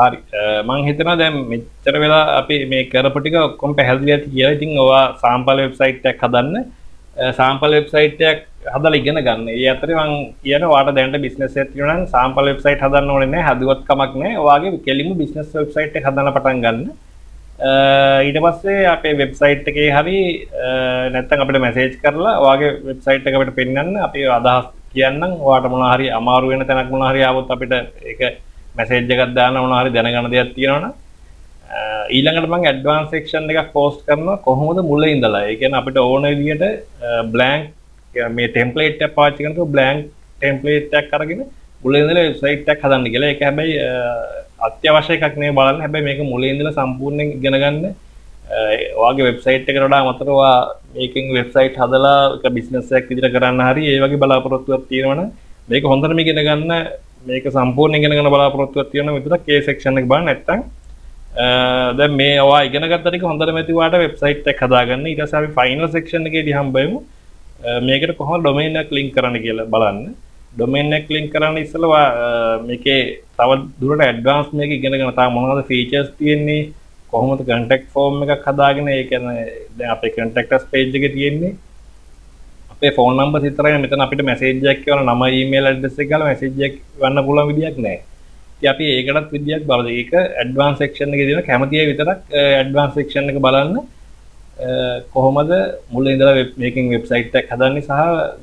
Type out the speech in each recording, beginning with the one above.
හරි මං හිතනවා දැන් මෙච්චර වෙලා අපි මේ කරපු ටික ඔක්කොම පැහැදිලි ඇති කියලා. ඉතින් ඔයා සාම්පල් වෙබ්සයිට් එකක් හදන්න. සාම්පල් වෙබ්සයිට් එකක් හදලා ඉගෙන ගන්න. ඒ අතරේ මං කියනවා ඔයාට දැනට බිස්නස් එකක් තියෙනවා නම් සාම්පල් වෙබ්සයිට් හදන්න ඕනේ නැහැ. හදුවත් කමක් නැහැ. ඔයාගේ කෙලින්ම බිස්නස් වෙබ්සයිට් එක හදන්න පටන් ගන්න. ඊට පස්සේ අපේ වෙබ්සයිට් එකේ හරි නැත්නම් අපිට මැසේජ් කරලා ඔයාගේ වෙබ්සයිට් එක අපිට පෙන්නන්න. අපි අදහස් කියන්නම්. ඔයාට මොනවා හරි අමාරු වෙන තැනක් මොනවා හරි ආවොත් අපිට ඒක මැසේජ් එකක් දාන්න මොනවා හරි දැනගන්න දෙයක් තියෙනවනම් ඊළඟට මම ඇඩ්වාන්ස් සෙක්ෂන් එකක් පෝස්ට් කරනවා කොහොමද මුල ඉඳලා. ඒ කියන්නේ අපිට ඕන විදිහට බ්ලැන්ක් මේ ටෙම්ප්ලේට් එක පාවිච්චි කරනකොට බ්ලැන්ක් ටෙම්ප්ලේට් එකක් අරගෙන මුල ඉඳලා වෙබ්සයිට් එකක් හදන්න කියලා. ඒක හැබැයි අත්‍යවශ්‍ය එකක් නෙවෙයි බලන්න. හැබැයි මේක මුල ඉඳලා සම්පූර්ණයෙන් ඉගෙන ගන්න. ඔයාගේ වෙබ්සයිට් එකට වඩා අමතරව ඔයා මේකෙන් වෙබ්සයිට් හදලා ඒක බිස්නස් එකක් විදිහට කරන්න හරි ඒ වගේ බලාපොරොත්තුවක් තියෙනවනම් මේක හොඳටම ඉගෙන ගන්න. මේක සම්පූර්ණ ඉගෙන ගන්න බලාපොරොත්තුවක් තියෙනවා විතරක් ඒ සෙක්ෂන් එක බලන්න. නැත්තම් දැන් මේ ඔයා ඉගෙන ගත්ත ටික හොඳටම ඇති ඔයාට වෙබ්සයිට් එකක් හදාගන්න. ඊට පස්සේ අපි ෆයිනල් සෙක්ෂන් එකේදී හම්බෙමු. මේකට කොහොමද ඩොමේන් එකක් ලින්ක් කරන්න කියලා බලන්න. ඩොමේන් එකක් ලින්ක් කරන්න ඉස්සෙල්ලා ඔයා මේකේ තව දුරට ඇඩ්වාන්ස් මේක ඉගෙන ගන්න. තාම මොනවද ෆීචර්ස් තියෙන්නේ, කොහොමද කන්ටැක්ට් ෆෝම් එකක් හදාගෙන ඒ කියන්නේ දැන් අපේ කන්ටැක්ටර්ස් පේජ් එකේ තියෙන්නේ අපේ ෆෝන් නම්බර් විතරයි. මෙතන අපිට මැසේජ් එකක් කරන නම ඊමේල් ඇඩ්‍රස් එක ගාලා මැසේජ් එකක් වන්න පුළුවන් විදියක් නැහැ. ඉතින් අපි ඒකටත් විදියක් බලමු. ඒක ඇඩ්වාන්ස් සෙක්ෂන් එකේ දෙන කැමති අය විතරක් ඇඩ්වාන්ස් සෙක්ෂන් එක බලන්න. කොහොමද මුල ඉඳලා මේකෙන් වෙබ්සයිට් එකක් හදන්නේ සහ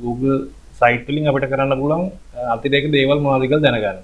Google සයිට් වලින් අපිට කරන්න පුළුවන් අතිරේක දේවල් මොනවද කියලා දැනගන්න.